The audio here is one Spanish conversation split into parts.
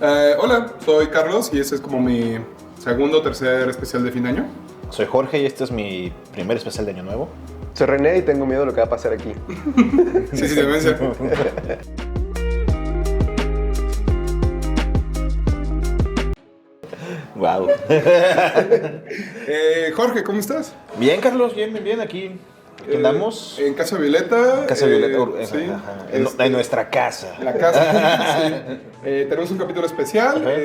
Hola, soy Carlos y este es como mi segundo o tercer especial de fin de año. Soy Jorge y este es mi primer especial de Año Nuevo. Soy René y tengo miedo de lo que va a pasar aquí. Sí, demencia. Wow. Jorge, ¿cómo estás? Bien, Carlos, bien, aquí. Aquí andamos. En Casa Violeta. Casa Violeta, sí, ajá, en nuestra casa. En la casa, sí. Tenemos un capítulo especial. Ajá.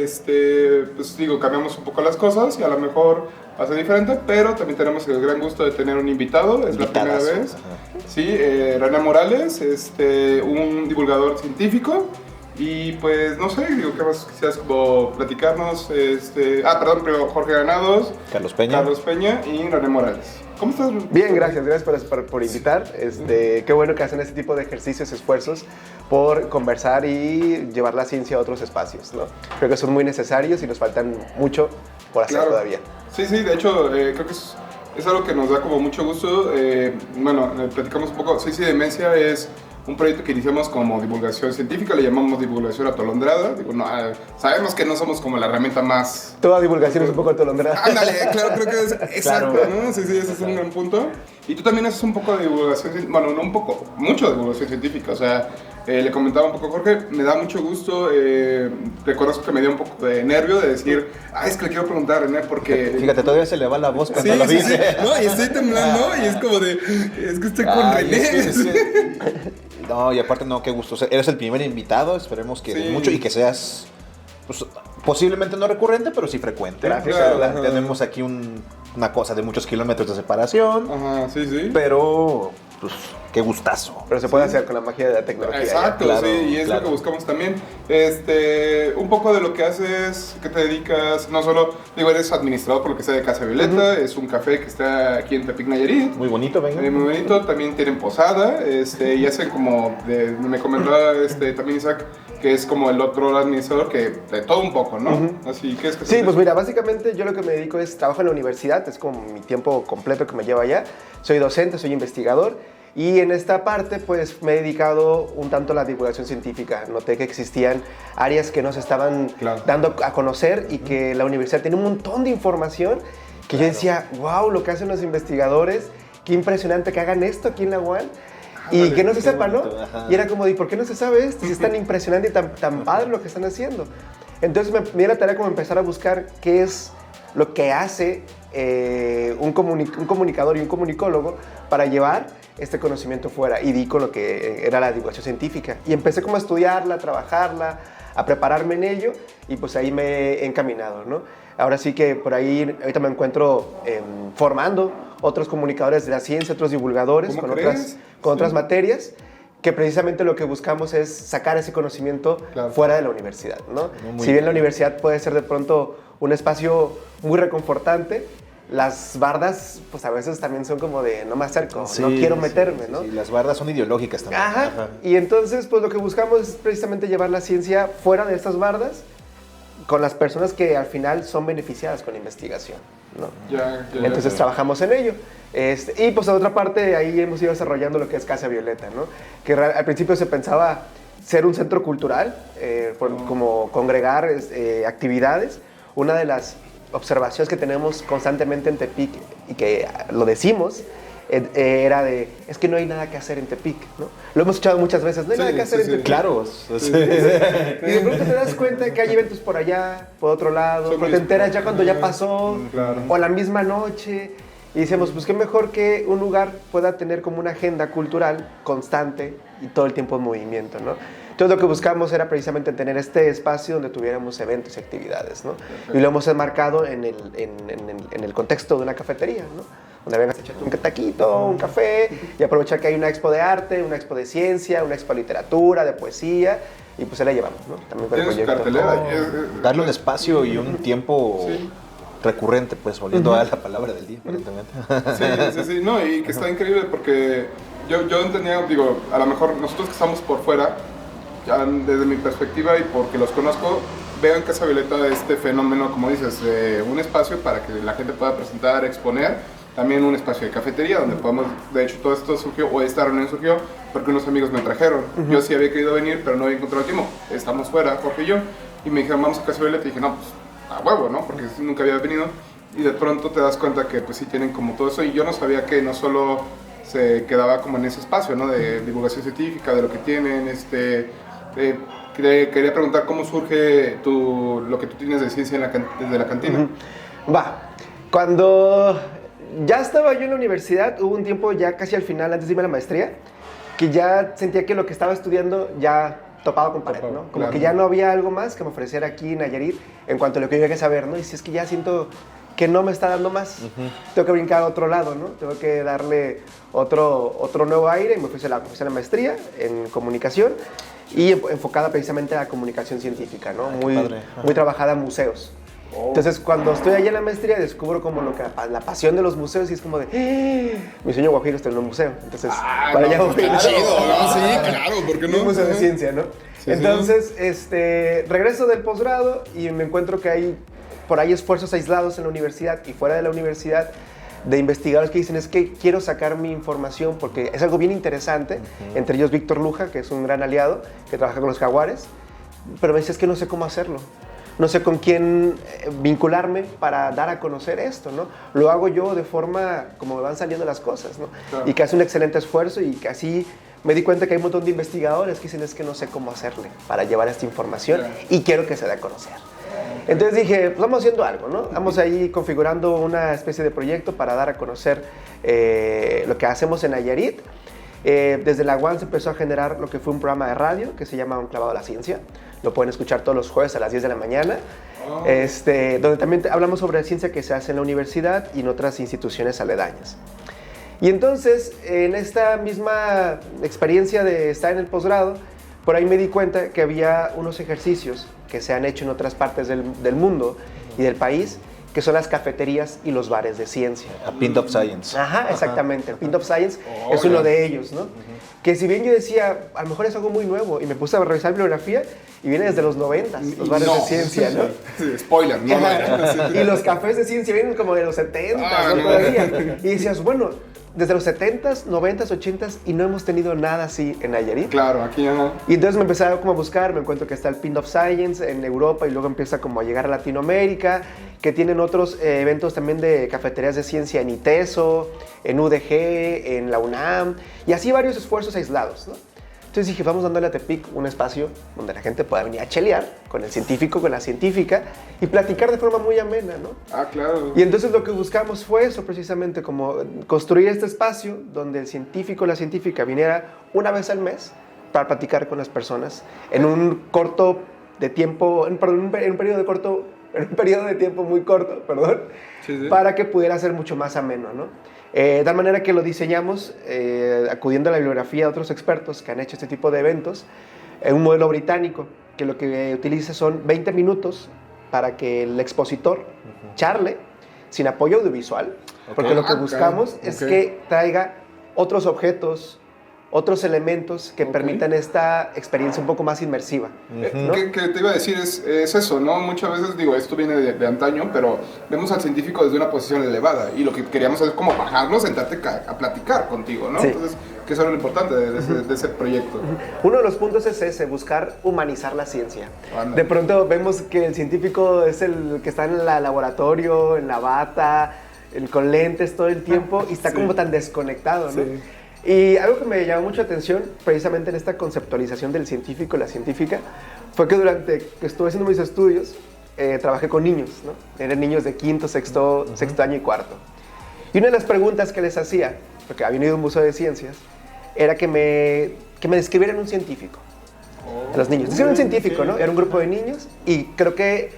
Pues digo, cambiamos un poco las cosas y a lo mejor va a ser diferente, pero también tenemos el gran gusto de tener un invitado. Es la primera vez. Ajá. Sí, René Morales, un divulgador científico. Y pues no sé, digo, ¿qué más quisieras como platicarnos? Perdón, primero Jorge Granados, Carlos Peña. Carlos Peña y René Morales. ¿Cómo estás? Bien, gracias por invitar. Qué bueno que hacen este tipo de ejercicios, esfuerzos por conversar y llevar la ciencia a otros espacios, ¿no? Creo que son muy necesarios y nos faltan mucho por hacer todavía. Sí, de hecho, creo que es algo que nos da como mucho gusto. Platicamos un poco. Sí, Demencia es un proyecto que iniciamos como divulgación científica, le llamamos divulgación atolondrada. Digo, no, sabemos que no somos como la herramienta más... Toda divulgación es un poco atolondrada. Ándale, claro, creo que es exacto, Claro. ¿no? Sí, ese es un gran punto. Y tú también haces un poco de divulgación, bueno, no un poco, mucho de divulgación científica. O sea, le comentaba un poco a Jorge, me da mucho gusto, reconozco que me dio un poco de nervio de decir, es que le quiero preguntar a René porque... Fíjate, todavía se le va la voz cuando lo dice. Sí. No, y estoy temblando y es como de, es que estoy con Ay, René. No, y aparte no, qué gusto. O sea, eres el primer invitado, esperemos que Sí. mucho y que seas, pues, posiblemente no recurrente, pero sí frecuente. Gracias. O sea, Claro, ajá. tenemos aquí una cosa de muchos kilómetros de separación, Ajá, sí. pero pues qué gustazo. Pero se puede hacer con la magia de la tecnología. Exacto, Claro, sí, y es claro. lo que buscamos también. Un poco de lo que haces, qué te dedicas, no solo, digo, eres administrador por lo que sea de Casa Violeta, es un café que está aquí en Tepic Nayarit. Muy bonito, venga. Muy bonito, también tienen posada, y hacen como, me comentaba también Isaac, que es como el otro administrador, que de todo un poco, ¿no? Así que es que... Sí, pues mira, básicamente yo lo que me dedico es trabajo en la universidad, es como mi tiempo completo que me lleva allá. Soy docente, soy investigador y en esta parte pues me he dedicado un tanto a la divulgación científica. Noté que existían áreas que no se estaban Claro. dando a conocer y que la universidad tiene un montón de información que yo decía, wow, lo que hacen los investigadores, qué impresionante que hagan esto aquí en la UAN. Y Ándale, que no se qué sepa, ¿no? bonito, ajá. Y era como, ¿y por qué no se sabe esto? Si es tan impresionante y tan padre lo que están haciendo. Entonces me di la tarea como empezar a buscar qué es lo que hace un comunicador y un comunicólogo para llevar este conocimiento fuera. Y di con lo que era la divulgación científica. Y empecé como a estudiarla, a trabajarla, a prepararme en ello y pues ahí me he encaminado, ¿no? Ahora sí que por ahí ahorita me encuentro formando otros comunicadores de la ciencia, otros divulgadores ¿Cómo con crees? otras Sí. materias, que precisamente lo que buscamos es sacar ese conocimiento Claro. fuera de la universidad, ¿no? Muy Si bien la bien. universidad puede ser de pronto un espacio muy reconfortante, las bardas pues a veces también son como de no me acerco, no quiero meterme, ¿no? Sí, las bardas son ideológicas también. Ajá. Y entonces, pues lo que buscamos es precisamente llevar la ciencia fuera de estas bardas con las personas que al final son beneficiadas con la investigación, ¿no? Ya. Entonces trabajamos en ello. Y pues a otra parte ahí hemos ido desarrollando lo que es Casa Violeta, ¿no? Que al principio se pensaba ser un centro cultural, como congregar actividades. Una de las observaciones que tenemos constantemente en Tepic y que lo decimos era es que no hay nada que hacer en Tepic, ¿no? Lo hemos escuchado muchas veces, no hay Sí, nada que hacer sí, en sí. Tepic. Claro. Y de pronto te das cuenta que hay eventos por allá, por otro lado, Son pero muy te enteras ya cuando ya espontáneos. pasó, Claro. o la misma noche, y decimos, pues qué mejor que un lugar pueda tener como una agenda cultural constante y todo el tiempo en movimiento, ¿no? Entonces lo que buscamos era precisamente tener este espacio donde tuviéramos eventos y actividades, ¿no? Y lo hemos enmarcado en el contexto de una cafetería, ¿no? Donde vengas a echarte un taquito, un café, y aprovechar que hay una expo de arte, una expo de ciencia, una expo de literatura, de poesía, y pues se la llevamos, ¿no? También con el Tienes su proyecto. cartelera. Darle un espacio y un tiempo Sí. recurrente, pues, volviendo a la palabra del día, aparentemente. Sí, no, y que está increíble porque yo entendía, digo, a lo mejor nosotros que estamos por fuera, ya desde mi perspectiva y porque los conozco, veo en Casa Violeta este fenómeno, como dices, un espacio para que la gente pueda presentar, exponer, también un espacio de cafetería donde podemos, de hecho todo esto surgió, o esta reunión surgió porque unos amigos me trajeron. Yo sí había querido venir, pero no había encontrado el tiempo, estamos fuera, Jorge y yo. y me dijeron, vamos a Casa Violeta, y dije, no, pues a huevo, ¿no? Porque nunca había venido, y de pronto te das cuenta que pues sí tienen como todo eso, y yo no sabía que no solo se quedaba como en ese espacio, ¿no? De divulgación científica, de lo que tienen, quería preguntar cómo surge lo que tú tienes de ciencia desde la cantina. Va, cuando ya estaba yo en la universidad, hubo un tiempo ya casi al final, antes de irme a la maestría, que ya sentía que lo que estaba estudiando ya topaba con pared, ¿no? Como claro. que ya no había algo más que me ofreciera aquí en Nayarit en cuanto a lo que yo quería saber, ¿no? Y si es que ya siento que no me está dando más, tengo que brincar a otro lado, ¿no? Tengo que darle otro nuevo aire, y me fui a la maestría en comunicación y enfocada precisamente a la comunicación científica, ¿no? Muy trabajada en museos. Entonces, cuando estoy allá en la maestría, descubro como la pasión de los museos y es como de, mi sueño guajiro es tener un museo. Entonces, para allá voy. Claro, ¿no? Sí, claro, ¿por qué no? Un museo de ciencia, ¿no? Sí, Entonces, regreso del posgrado y me encuentro que hay por ahí esfuerzos aislados en la universidad y fuera de la universidad de investigadores que dicen, es que quiero sacar mi información porque es algo bien interesante, entre ellos Víctor Luja, que es un gran aliado, que trabaja con los jaguares, pero me dice, es que no sé cómo hacerlo. No sé con quién vincularme para dar a conocer esto, ¿no? Lo hago yo de forma como me van saliendo las cosas, ¿no? Claro. Y que hace un excelente esfuerzo y que así me di cuenta que hay un montón de investigadores que dicen, es que no sé cómo hacerle para llevar esta información y quiero que se dé a conocer. Entonces dije, pues vamos haciendo algo, ¿no? Vamos ahí configurando una especie de proyecto para dar a conocer lo que hacemos en Nayarit. Desde la UAM se empezó a generar lo que fue un programa de radio que se llama Un Clavado a la Ciencia. Lo pueden escuchar todos los jueves a las 10 de la mañana, donde también hablamos sobre la ciencia que se hace en la universidad y en otras instituciones aledañas. Y entonces, en esta misma experiencia de estar en el posgrado, por ahí me di cuenta que había unos ejercicios que se han hecho en otras partes del mundo y del país, que son las cafeterías y los bares de ciencia. A Pint of Science. Ajá, exactamente. El Pint of Science es uno de ellos, ¿no? Que si bien yo decía, a lo mejor es algo muy nuevo, y me puse a revisar bibliografía, y viene desde los 90, los bares de ciencia, ¿no? Sí, spoiler, ¿no? Y los cafés de ciencia vienen como de los 70, ¿no? Todavía. Y decías, bueno, desde los 70s, 90s, 80s, y no hemos tenido nada así en Nayarit. Claro, aquí ya no. Y entonces me empecé como a buscar, me encuentro que está el Pint of Science en Europa y luego empieza como a llegar a Latinoamérica, que tienen otros eventos también de cafeterías de ciencia en ITESO, en UDG, en la UNAM, y así varios esfuerzos aislados, ¿no? Entonces dije, vamos dándole a Tepic un espacio donde la gente pueda venir a chelear con el científico, con la científica y platicar de forma muy amena, ¿no? Ah, claro. Y entonces lo que buscamos fue eso, precisamente, como construir este espacio donde el científico o la científica viniera una vez al mes para platicar con las personas en un corto de tiempo, en un periodo de tiempo muy corto, perdón, Sí. para que pudiera ser mucho más ameno, ¿no? De tal manera que lo diseñamos acudiendo a la bibliografía de otros expertos que han hecho este tipo de eventos, en un modelo británico, que lo que utiliza son 20 minutos para que el expositor charle sin apoyo audiovisual, porque lo que buscamos es que traiga otros objetos, otros elementos que permitan esta experiencia un poco más inmersiva, ¿no? Que te iba a decir es eso, ¿no? Muchas veces, digo, esto viene de antaño, pero vemos al científico desde una posición elevada y lo que queríamos es como bajarnos, sentarte a platicar contigo, ¿no? Sí. Entonces, que eso era lo importante de ese proyecto. Uno de los puntos es ese, buscar humanizar la ciencia. Anda. De pronto vemos que el científico es el que está en el laboratorio, en la bata, con lentes todo el tiempo y está como tan desconectado, ¿no? Sí. Y algo que me llamó mucho la atención, precisamente en esta conceptualización del científico y la científica, fue que durante que estuve haciendo mis estudios, trabajé con niños, ¿no? Eran niños de quinto, sexto año y cuarto. Y una de las preguntas que les hacía, porque había ido a un museo de ciencias, era que me describieran un científico. A los niños. Describieran un científico, ¿no? Era un grupo de niños y creo que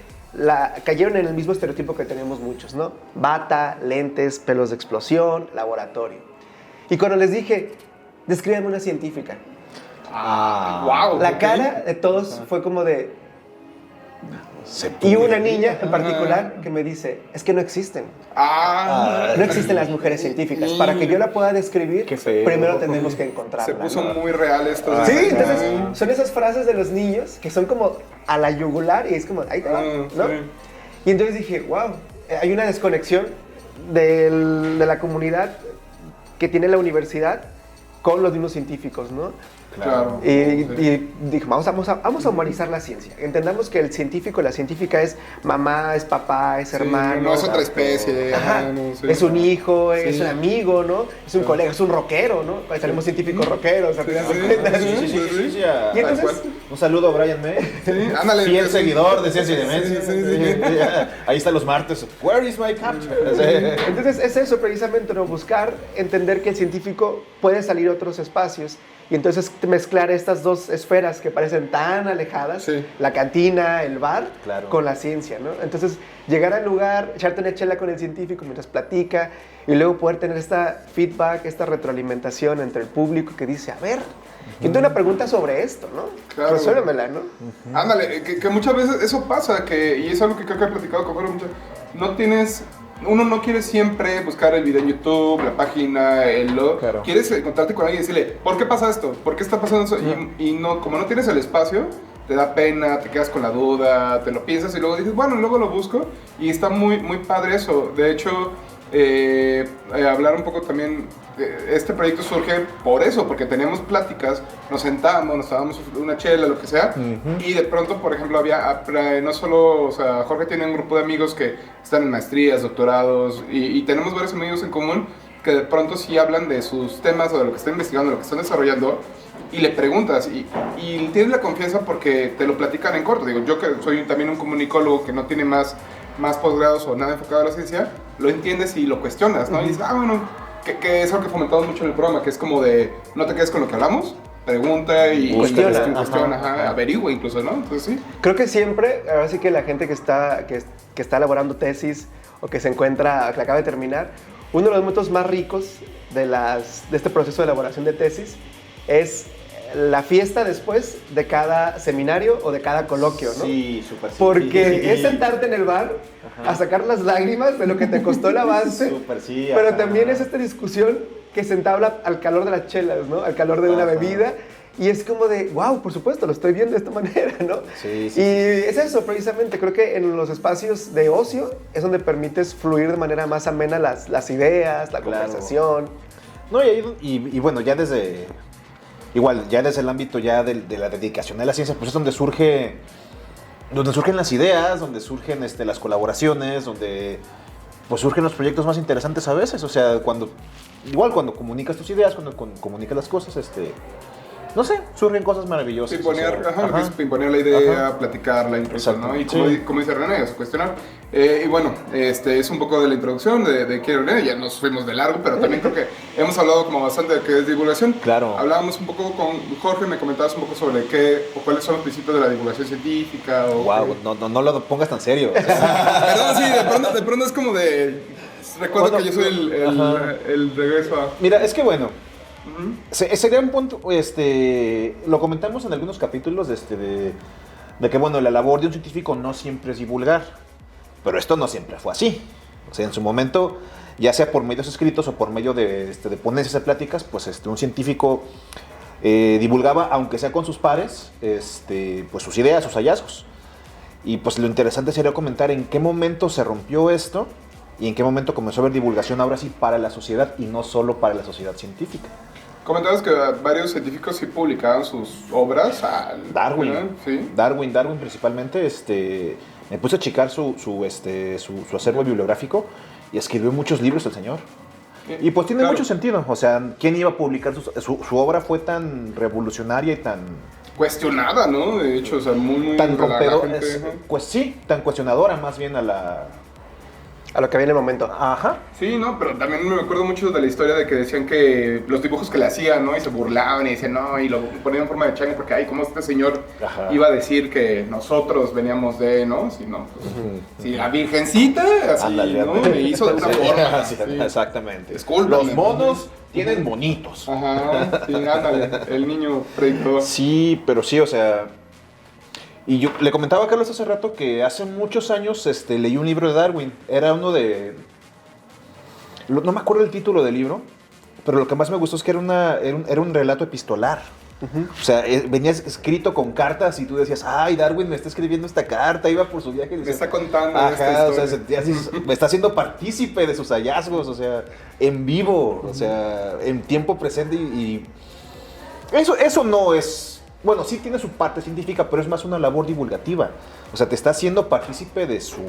cayeron en el mismo estereotipo que tenemos muchos, ¿no? Bata, lentes, pelos de explosión, laboratorio. Y cuando les dije, descríbeme una científica. Wow. La cara de todos fue como de... Y una niña en particular que me dice, es que no existen. No existen las mujeres científicas. Para que yo la pueda describir, primero tenemos que encontrarla. Se puso ¿no? muy real esto. Sí, entonces son esas frases de los niños que son como a la yugular y es como, ahí te va, ¿no? Sí. Y entonces dije, wow, hay una desconexión de la comunidad que tiene la universidad con los mismos científicos, ¿no? Claro. Y dije, vamos a humanizar la ciencia. Entendamos que el científico, la científica es mamá, es papá, es hermano. No es otra especie. Ajá, no, sí. Es un hijo, es un amigo, ¿no? Es un colega, es un rockero, ¿no? Ahí tenemos científicos rockeros, ¿a final de cuentas? Sí, Y entonces, un saludo a Brian May. Sí, ándale. Fiel seguidor de Ciencia y Demencia. Sí. Ahí están los martes. Where is my capture? entonces es eso precisamente, ¿no? Buscar entender que el científico puede salir a otros espacios y entonces mezclar estas dos esferas que parecen tan alejadas, Sí. la cantina, el bar, Claro. con la ciencia, ¿no? Entonces llegar al lugar, echarte una chela con el científico mientras platica y luego poder tener esta feedback, esta retroalimentación entre el público que dice, a ver, yo tengo una pregunta sobre esto, ¿no? Claro. Resuélvemela, ¿no? Ándale, que muchas veces eso pasa, y es algo que creo que he platicado con Jorge mucho. Uno no quiere siempre buscar el video en YouTube, la página, Claro. Quieres encontrarte con alguien y decirle, ¿por qué pasa esto? ¿Por qué está pasando eso? Y no, como no tienes el espacio, te da pena, te quedas con la duda, te lo piensas y luego dices, bueno, luego lo busco. Y está muy, muy padre eso. De hecho, hablar un poco también, este proyecto surge por eso, porque teníamos pláticas, nos sentábamos, nos dábamos una chela, lo que sea, y de pronto, por ejemplo, había, no solo, o sea, Jorge tiene un grupo de amigos que están en maestrías, doctorados, y tenemos varios amigos en común que de pronto sí hablan de sus temas o de lo que están investigando, lo que están desarrollando, y le preguntas, y tienes la confianza porque te lo platican en corto. Digo, yo que soy también un comunicólogo que no tiene más posgrados o nada enfocado a la ciencia, lo entiendes y lo cuestionas, ¿no? Y dices, bueno, que es algo que fomentamos mucho en el programa, que es como de, no te quedes con lo que hablamos, pregunta y cuestiona, averigua incluso, ¿no? Entonces sí. Creo que siempre, ahora sí que la gente que está elaborando tesis o que se encuentra, que acaba de terminar, uno de los momentos más ricos de este proceso de elaboración de tesis es la fiesta después de cada seminario o de cada coloquio, ¿no? Sí, súper. Porque es sentarte en el bar a sacar las lágrimas de lo que te costó el avance, Súper, sí. pero también es esta discusión que se entabla al calor de las chelas, ¿no? Al calor de una bebida. Y es como de, wow, por supuesto, lo estoy viendo de esta manera, ¿no? Sí. Y es eso, precisamente. Creo que en los espacios de ocio es donde permites fluir de manera más amena las ideas, la conversación. No, y bueno, ya desde... Igual, ya desde el ámbito ya de la dedicación a la ciencia, pues es donde surgen las ideas, donde surgen las colaboraciones, donde pues surgen los proyectos más interesantes a veces. O sea, cuando comunicas tus ideas, cuando comunicas las cosas, no sé, surgen cosas maravillosas. Pimponear la idea, platicarla incluso, ¿no? Y como dice René, es cuestionar. Y bueno, es un poco de la introducción de quién René, ya nos fuimos de largo, pero también creo que hemos hablado como bastante de qué es divulgación. Claro. Hablábamos un poco con Jorge, me comentabas un poco sobre cuáles son los principios de la divulgación científica. Wow, no lo pongas tan serio. Perdón, sí, de pronto es como de... Recuerdo que yo soy el regreso a... Mira, es que bueno... Sería un punto, lo comentamos en algunos capítulos de que, bueno, la labor de un científico no siempre es divulgar, pero esto no siempre fue así. O sea, en su momento, ya sea por medios escritos o por medio de ponencias de pláticas, pues un científico divulgaba, aunque sea con sus pares, pues sus ideas, sus hallazgos. Y pues lo interesante sería comentar en qué momento se rompió esto y en qué momento comenzó a haber divulgación ahora sí para la sociedad y no solo para la sociedad científica. Comentabas que varios científicos sí publicaban sus obras. Darwin, ¿verdad? Sí. Darwin principalmente, me puse a checar su acervo bibliográfico y escribió muchos libros el señor. Y pues tiene mucho sentido, o sea, ¿quién iba a publicar su obra? Fue tan revolucionaria y tan... Cuestionada, ¿no? De hecho, o sea, muy tan rompedora, pues sí, tan cuestionadora más bien a lo que viene el momento. Ajá. Sí, no, pero también me acuerdo mucho de la historia de que decían que los dibujos que le hacían, ¿no? Y se burlaban y decían, no, y lo ponían en forma de chango porque, ay, ¿cómo este señor iba a decir que nosotros veníamos de, ¿no? Si no, pues, si la virgencita, así, ¿no? Me hizo de una forma. Sí. Exactamente. Discúlpame. Los monos tienen monitos. Ajá, sí, ándale, el niño predictor. Sí, pero sí, o sea... Y yo le comentaba a Carlos hace rato que hace muchos años leí un libro de Darwin. Era uno de... No me acuerdo el título del libro, pero lo que más me gustó es que era un relato epistolar. O sea, venía escrito con cartas y tú decías, ay, Darwin me está escribiendo esta carta, iba por su viaje. Y decía, me está contando esta historia. O sea, me está haciendo partícipe de sus hallazgos, o sea, en vivo, o sea, en tiempo presente y Eso no es... Bueno, sí tiene su parte científica, pero es más una labor divulgativa. O sea, te está haciendo partícipe de su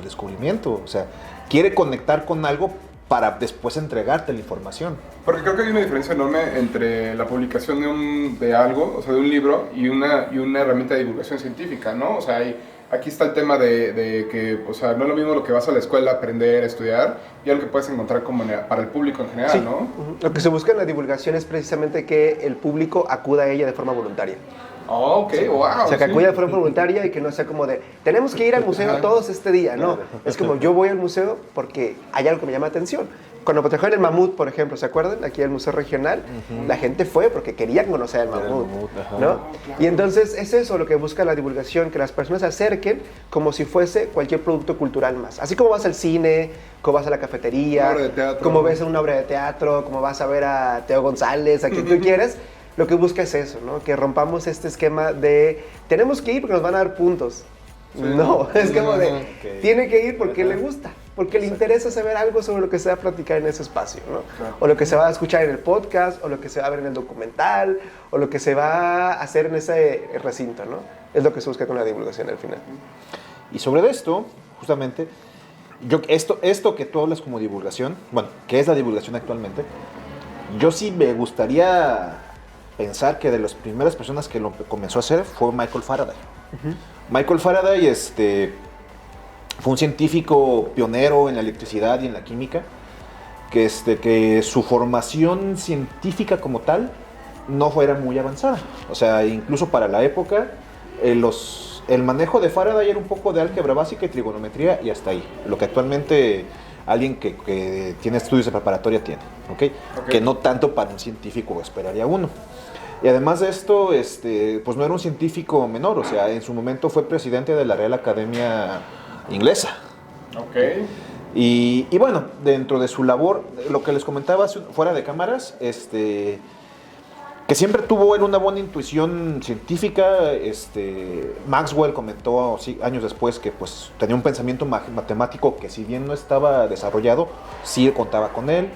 descubrimiento. O sea, quiere conectar con algo para después entregarte la información. Porque creo que hay una diferencia enorme entre la publicación de algo, o sea, de un libro, y una herramienta de divulgación científica, ¿no? O sea, aquí está el tema de que, o sea, no es lo mismo lo que vas a la escuela a aprender, a estudiar, y algo que puedes encontrar como para el público en general, Sí. ¿no? Lo que se busca en la divulgación es precisamente que el público acuda a ella de forma voluntaria. Oh, ok, wow. O sea, que sí. acuda de forma voluntaria y que no sea como de, tenemos que ir al museo todos este día. No, es como yo voy al museo porque hay algo que me llama la atención. Cuando trajeron el mamut, por ejemplo, ¿se acuerdan? Aquí al Museo Regional, la gente fue porque querían conocer el mamut, ¿no? Y entonces es eso lo que busca la divulgación, que las personas se acerquen como si fuese cualquier producto cultural más. Así como vas al cine, como vas a la cafetería, Una obra de teatro. como ves una obra de teatro, como vas a ver a Teo González, a quien tú quieras, lo que busca es eso, ¿no? Que rompamos este esquema de tenemos que ir porque nos van a dar puntos. Sí. No, es como de Ok. tiene que ir porque le gusta, porque le interesa saber algo sobre lo que se va a platicar en ese espacio, ¿no? Claro. O lo que se va a escuchar en el podcast, o lo que se va a ver en el documental, o lo que se va a hacer en ese recinto, ¿no? Es lo que se busca con la divulgación al final. Y sobre esto, justamente, esto que tú hablas como divulgación, bueno, que es la divulgación actualmente, yo sí me gustaría pensar que de las primeras personas que lo comenzó a hacer fue Michael Faraday. Michael Faraday fue un científico pionero en la electricidad y en la química, que su formación científica como tal no fuera muy avanzada. O sea, incluso para la época, el manejo de Faraday era un poco de álgebra básica y trigonometría y hasta ahí. Lo que actualmente alguien que tiene estudios de preparatoria tiene, ¿ok? Que no tanto para un científico esperaría uno. Y además de esto, pues no era un científico menor, o sea, en su momento fue presidente de la Real Academia Inglesa. Ok. Y bueno, dentro de su labor, lo que les comentaba fuera de cámaras, que siempre tuvo él una buena intuición científica. Maxwell comentó años después que pues tenía un pensamiento matemático que si bien no estaba desarrollado, sí contaba con él.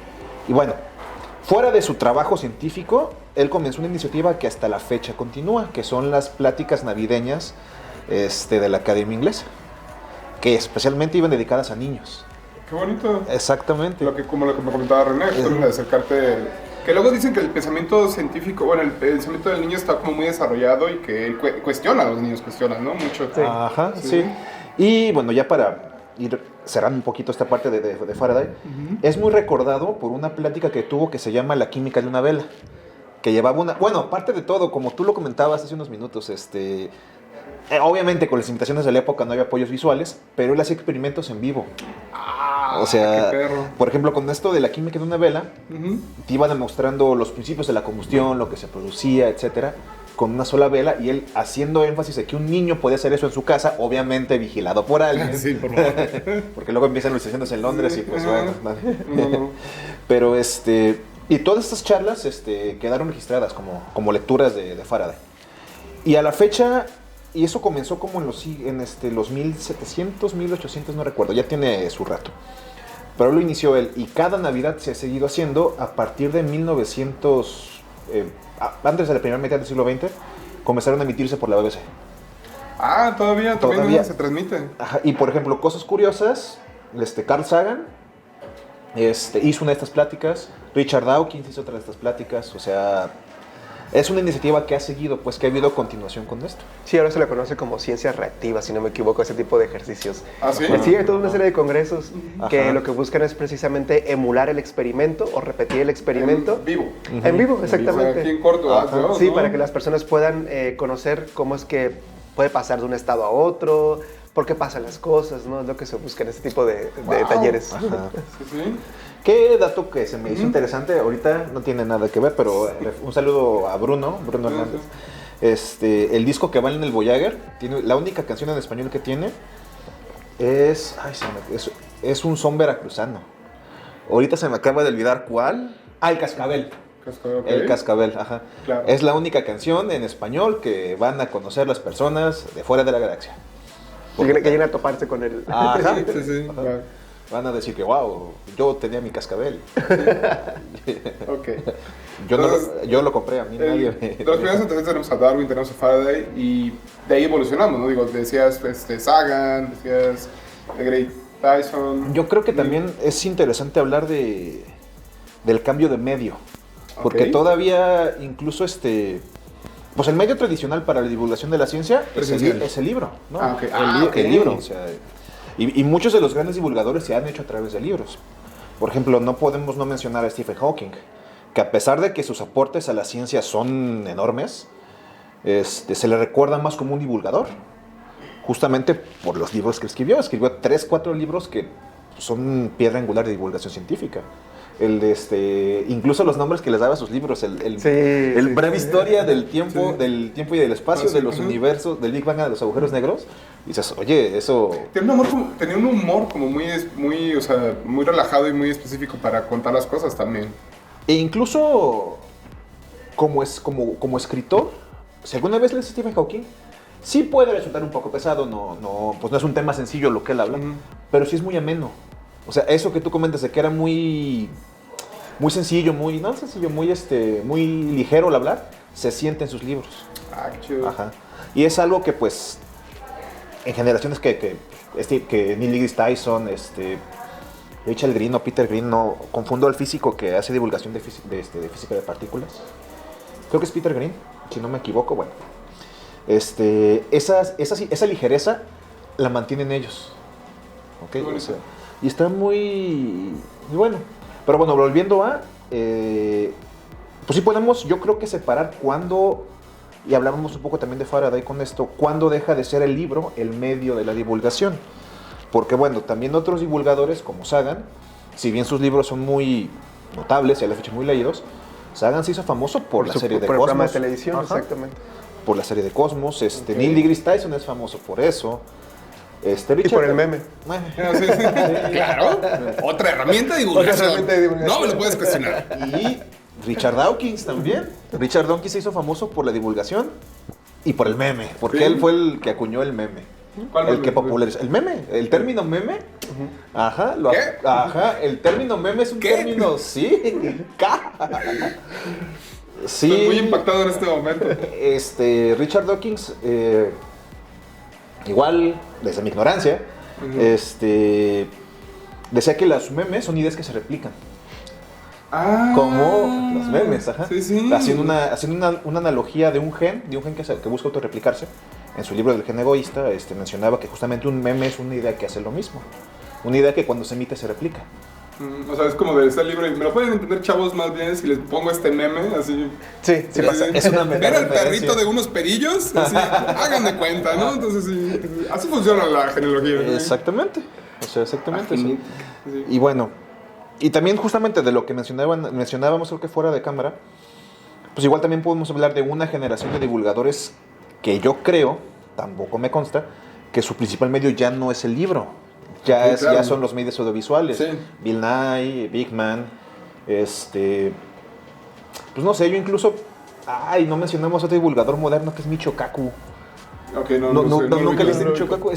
Y bueno, fuera de su trabajo científico, él comenzó una iniciativa que hasta la fecha continúa, que son las pláticas navideñas de la Academia Inglesa, que especialmente iban dedicadas a niños. Qué bonito. Exactamente. Como lo que me comentaba René, también de acercarte. Que luego dicen que el pensamiento científico, bueno, el pensamiento del niño está como muy desarrollado y que él cuestiona, los niños cuestionan, ¿no? Mucho. Sí. Ajá, sí. Y bueno, ya para ir cerrando un poquito esta parte de Faraday, es muy recordado por una plática que tuvo que se llama La química de una vela, que llevaba bueno, aparte de todo, como tú lo comentabas hace unos minutos, obviamente con las limitaciones de la época no había apoyos visuales, pero él hacía experimentos en vivo. O sea, qué perro. por ejemplo, con esto de la química de una vela, te iba demostrando los principios de la combustión, lo que se producía, etcétera, con una sola vela, y él haciendo énfasis de que un niño puede hacer eso en su casa, obviamente vigilado por alguien. Sí, por favor. Porque luego empiezan los sesiones en Londres y pues bueno. No. Pero y todas estas charlas quedaron registradas como lecturas de Faraday. Y a la fecha, y eso comenzó como en los 1700, 1800, no recuerdo, ya tiene su rato. Pero lo inició él, y cada Navidad se ha seguido haciendo a partir de 1900, antes de la primera mitad del siglo XX, comenzaron a emitirse por la BBC. Todavía se transmite. Ajá, y por ejemplo, cosas curiosas, Carl Sagan hizo una de estas pláticas, Richard Dawkins hizo otra de estas pláticas, o sea, es una iniciativa que ha seguido, pues que ha habido continuación con esto. Sí, ahora se le conoce como ciencia reactiva, si no me equivoco, ese tipo de ejercicios. ¿Ah, sí? Sí, hay toda una serie de congresos que Ajá. lo que buscan es precisamente emular el experimento o repetir el experimento. En vivo. En vivo, O exactamente. sea, aquí en corto. Ajá. Sí, para que las personas puedan conocer cómo es que puede pasar de un estado a otro, por qué pasan las cosas, ¿no? Es lo que se busca en este tipo de talleres. Ajá. Sí. ¿Qué dato que se me hizo interesante? Ahorita no tiene nada que ver, pero un saludo a Bruno Hernández. El disco que va en el Voyager, la única canción en español que tiene es un son veracruzano. Ahorita se me acaba de olvidar cuál. El Cascabel. Ok. El Cascabel, ajá. Claro. Es la única canción en español que van a conocer las personas de fuera de la galaxia. Que vienen a toparse con el... Ajá. Sí, claro. Van a decir que, wow, yo tenía mi cascabel. Ok. Yo lo compré, a mí nadie me... De los primeros antecedentes tenemos a Darwin, tenemos a Faraday y de ahí evolucionamos, ¿no? Digo, decías Sagan, decías Gray Tyson. Yo creo que también es interesante hablar del cambio de medio. Porque Ok. todavía incluso pues el medio tradicional para la divulgación de la ciencia es el libro, ¿no? Ah, ok. El libro, o sea, y muchos de los grandes divulgadores se han hecho a través de libros. Por ejemplo, no podemos no mencionar a Stephen Hawking, que a pesar de que sus aportes a la ciencia son enormes, se le recuerda más como un divulgador, justamente por los libros que escribió. Escribió 3, 4 libros que son piedra angular de divulgación científica. Incluso los nombres que les daba a sus libros, el breve historia del tiempo, y del espacio, de los universos, del Big Bang a los agujeros negros. Y dices, oye, eso... Tenía un humor como o sea, muy relajado y muy específico para contar las cosas también. E incluso como escritor, si alguna vez lees a Stephen Hawking, sí puede resultar un poco pesado, pues no es un tema sencillo lo que él habla, pero sí es muy ameno. O sea, eso que tú comentas de que era muy sencillo, muy ligero al hablar, se siente en sus libros. Ah, qué chido. Ajá. Y es algo que, pues, en generaciones que Neil deGrasse Tyson, Richard Green o Peter Green, no confundo al físico que hace divulgación de física de partículas. Creo que es Peter Green, si no me equivoco, bueno. Esa ligereza la mantienen ellos. ¿Ok? O sea, y está muy bueno. Pero bueno, volviendo a... pues sí podemos, yo creo que separar cuándo, y hablábamos un poco también de Faraday con esto, cuándo deja de ser el libro el medio de la divulgación. Porque bueno, también otros divulgadores como Sagan, si bien sus libros son muy notables y a la fecha muy leídos, Sagan se hizo famoso por la serie de Por el Cosmos. programa de televisión, Ajá. exactamente. Por la serie de Cosmos. Ok. Neil deGrasse Tyson es famoso por eso. Y por el meme. Sí, claro. Otra herramienta de divulgación. Otra herramienta de divulgación. No me lo puedes cuestionar. Y Richard Dawkins también. Richard Dawkins se hizo famoso por la divulgación y por el meme, porque Sí. él fue el que acuñó el meme. ¿Cuál El meme? que popularizó. El meme, el término meme. Ajá, ¿Qué? Ajá, el término meme es un ¿Qué? término, sí. Sí. Estoy muy impactado en este momento. Richard Dawkins, igual, desde mi ignorancia, decía que los memes son ideas que se replican. Ah. Como los memes, ajá. Sí, sí. Haciendo una analogía de un gen que busca autorreplicarse. En su libro del gen egoísta, mencionaba que justamente un meme es una idea que hace lo mismo. Una idea que cuando se emite se replica. O sea, es como de ese libro. Me lo pueden entender, chavos, más bien si les pongo este meme, así. Sí pasa. Es una ¿Ver el metareferencia. perrito de unos perillos? Así, hagan de cuenta, ¿no? Entonces, sí, así funciona la genealogía. ¿no? Exactamente. O sea, exactamente. Ah, sí. sí. Y bueno, y también justamente de lo que mencionábamos, creo que fuera de cámara, pues igual también podemos hablar de una generación de divulgadores que yo creo, tampoco me consta, que su principal medio ya no es el libro, Sí, claro. ya son los medios audiovisuales. Sí. Bill Nye, Big Man, pues no sé, yo incluso, no mencionamos a otro divulgador moderno que es Michio Kaku. Ok, no sé, Nunca lo leíste vi. Michio Kaku,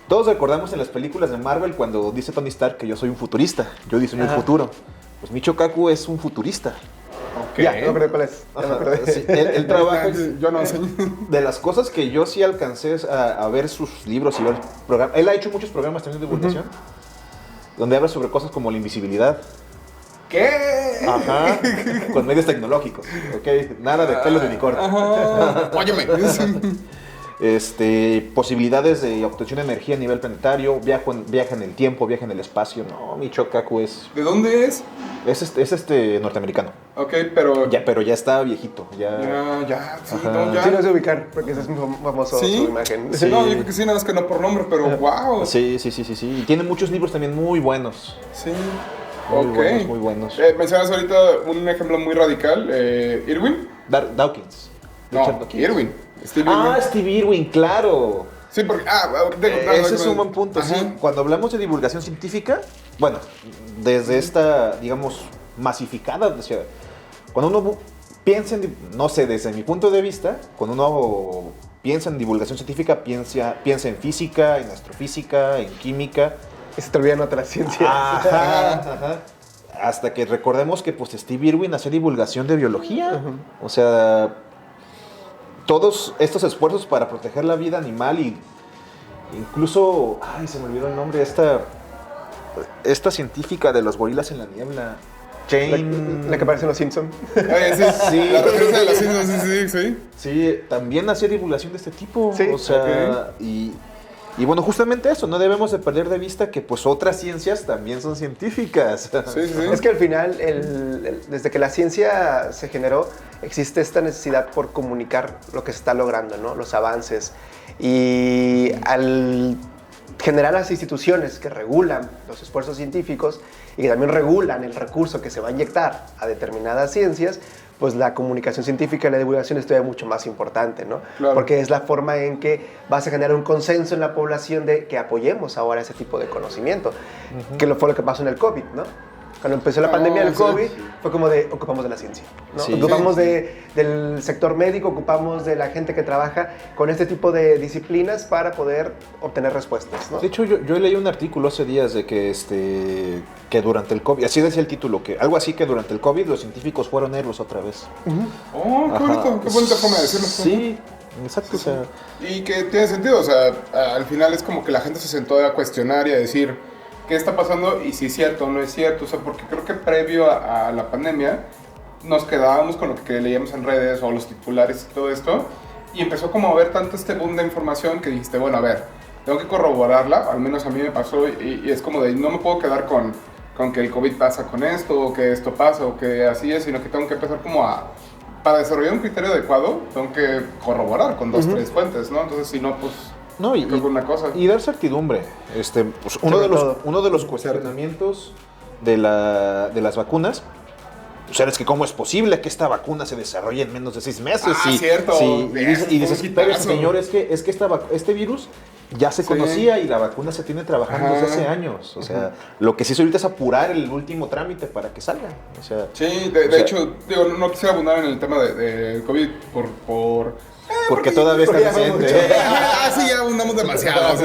todos recordamos en las películas de Marvel cuando dice Tony Stark que yo soy un futurista, yo diseño el futuro. Pues Michio Kaku es un futurista. Ok. Ya, no me cuál es. Ya me Ajá, acordé. sí, él trabaja. Yo no sé. De las cosas que yo sí alcancé a ver sus libros y ver programas. Él ha hecho muchos programas también de divulgación, donde habla sobre cosas como la invisibilidad. ¿Qué? Ajá. Con medios tecnológicos. Ok. Nada de pelo de unicornio. Ajá. Óyeme. Posibilidades de obtención de energía a nivel planetario, viaja en el tiempo, viaja en el espacio. No, Michio Kaku es ¿De dónde es? norteamericano. Ok, pero. Pero ya está viejito. Sí, no, ya. Sí, no sé ubicar, porque es muy famoso ¿Sí? su imagen. Sí. No, yo creo que sí, nada más que no por nombre, pero wow. Sí. Y tiene muchos libros también muy buenos. Sí. Muy Ok. buenos, muy buenos. Mencionas ahorita un ejemplo muy radical, Irwin. Dawkins. No, Richard Dawkins. Irwin. Steve Irwin. Steve Irwin, claro. Sí, porque. Ese es un buen punto, Ajá. sí. Cuando hablamos de divulgación científica, bueno, desde esta, digamos, masificada, o sea, cuando uno piensa en, no sé, desde mi punto de vista, cuando uno piensa en divulgación científica, piensa en física, en astrofísica, en química. Y se te olvidan otras ciencias. Ajá. Hasta que recordemos que pues Steve Irwin hacía divulgación de biología. O sea, todos estos esfuerzos para proteger la vida animal y incluso, ay, se me olvidó el nombre, esta científica de los gorilas en la niebla, Jane... La que aparece en Los Simpsons. Sí, la referencia de Los Simpsons, sí. Sí, también hacía divulgación de este tipo. Sí. O sea, y bueno, justamente eso, no debemos de perder de vista que pues otras ciencias también son científicas. Sí. Es que al final, desde que la ciencia se generó, existe esta necesidad por comunicar lo que se está logrando, ¿no? Los avances. Y al generar las instituciones que regulan los esfuerzos científicos y que también regulan el recurso que se va a inyectar a determinadas ciencias, pues la comunicación científica y la divulgación es todavía mucho más importante, ¿no? Claro. Porque es la forma en que vas a generar un consenso en la población de que apoyemos ahora ese tipo de conocimiento, que fue lo que pasó en el COVID, ¿no? Cuando empezó la pandemia del COVID, fue como de, ocupamos de la ciencia, ¿no? Sí. Ocupamos del sector médico, ocupamos de la gente que trabaja con este tipo de disciplinas para poder obtener respuestas, ¿no? De hecho, yo leí un artículo hace días de que durante el COVID, así decía el título, que algo así que durante el COVID los científicos fueron héroes otra vez. Oh, qué bonito, qué bonita forma de decirlo. Sí, exacto. O sea, Y que tiene sentido, o sea, al final es como que la gente se sentó a cuestionar y a decir qué está pasando y si es cierto o no es cierto, o sea, porque creo que previo a la pandemia nos quedábamos con lo que leíamos en redes o los titulares y todo esto, y empezó como a haber tanto este boom de información que dijiste, bueno, a ver, tengo que corroborarla, al menos a mí me pasó, y es como de, no me puedo quedar con que el COVID pasa con esto, o que esto pasa, o que así es, sino que tengo que empezar como para desarrollar un criterio adecuado, tengo que corroborar con 2, 3 fuentes, ¿no? Entonces, si no, pues... no, una cosa. y dar certidumbre. Pues, uno de los cuestionamientos de las vacunas, o sea, es que cómo es posible que esta vacuna se desarrolle en menos de 6 meses. Cierto. Sí, y dices, pero señor, es que este virus ya se conocía y la vacuna se tiene trabajando desde hace años. O sea, lo que se hizo ahorita es apurar el último trámite para que salga. O sea, sí, de hecho, digo, no quisiera abundar en el tema del COVID porque todavía está presente. Sí, ya abundamos demasiado.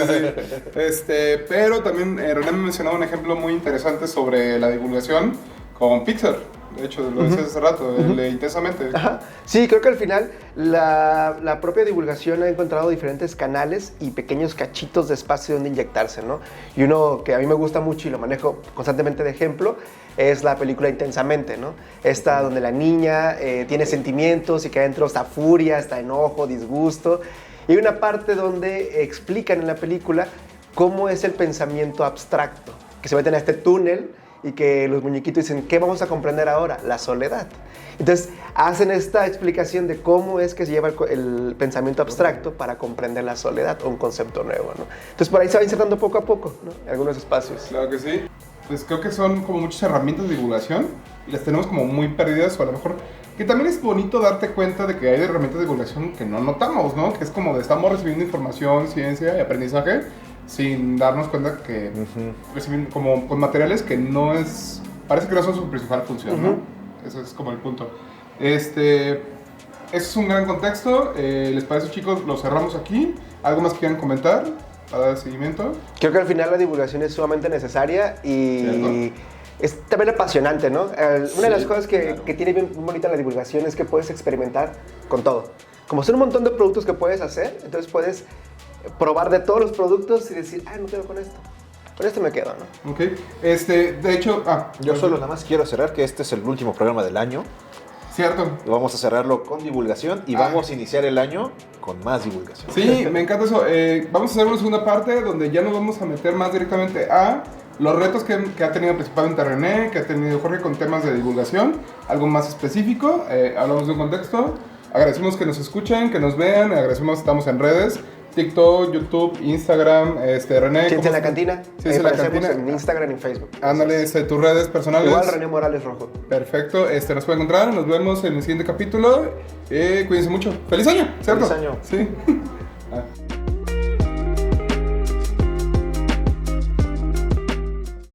Pero también René me mencionaba un ejemplo muy interesante sobre la divulgación con Pixar. De hecho, lo decías hace rato, intensamente. Ajá. Sí, creo que al final la propia divulgación ha encontrado diferentes canales y pequeños cachitos de espacio donde inyectarse, ¿no? Y uno que a mí me gusta mucho y lo manejo constantemente de ejemplo es la película Intensamente, ¿no? Esta donde la niña tiene sentimientos y que adentro está furia, está enojo, disgusto. Y hay una parte donde explican en la película cómo es el pensamiento abstracto, que se meten a este túnel y que los muñequitos dicen, ¿qué vamos a comprender ahora? La soledad. Entonces, hacen esta explicación de cómo es que se lleva el pensamiento abstracto para comprender la soledad, o un concepto nuevo, ¿no? Entonces, por ahí se va insertando poco a poco, ¿no? En algunos espacios. Claro que sí. Pues creo que son como muchas herramientas de divulgación y las tenemos como muy perdidas, o a lo mejor... Que también es bonito darte cuenta de que hay herramientas de divulgación que no notamos, ¿no? Que es como de estamos recibiendo información, ciencia y aprendizaje sin darnos cuenta que reciben como con materiales que no es... Parece que no son su principal función, ¿no? Eso es como el punto. Ese es un gran contexto. ¿Les parece, chicos? Lo cerramos aquí. ¿Algo más que quieran comentar para dar seguimiento? Creo que al final la divulgación es sumamente necesaria y... ¿cierto? Es también apasionante, ¿no? Una de las cosas que tiene bien bonita la divulgación es que puedes experimentar con todo. Como son un montón de productos que puedes hacer, entonces puedes probar de todos los productos y decir, no quedo con esto. Con esto me quedo, ¿no? Ok. De hecho... yo solo nada más quiero cerrar que este es el último programa del año. Cierto. Vamos a cerrarlo con divulgación y vamos a iniciar el año con más divulgación. Sí, me encanta eso. Vamos a hacer una segunda parte donde ya nos vamos a meter más directamente a los retos que ha tenido principalmente René, que ha tenido Jorge con temas de divulgación, algo más específico, hablamos de un contexto. Agradecemos que nos escuchen, que nos vean, agradecemos que estamos en redes, TikTok, YouTube, Instagram, René. Ciencia en la Cantina. Ciencia en la Cantina. En Instagram y Facebook. Ándale, tus redes personales. Igual René Morales Rojo. Perfecto, nos pueden encontrar, nos vemos en el siguiente capítulo. Cuídense mucho. ¡Feliz año! ¿Cierto? ¡Feliz año! Sí.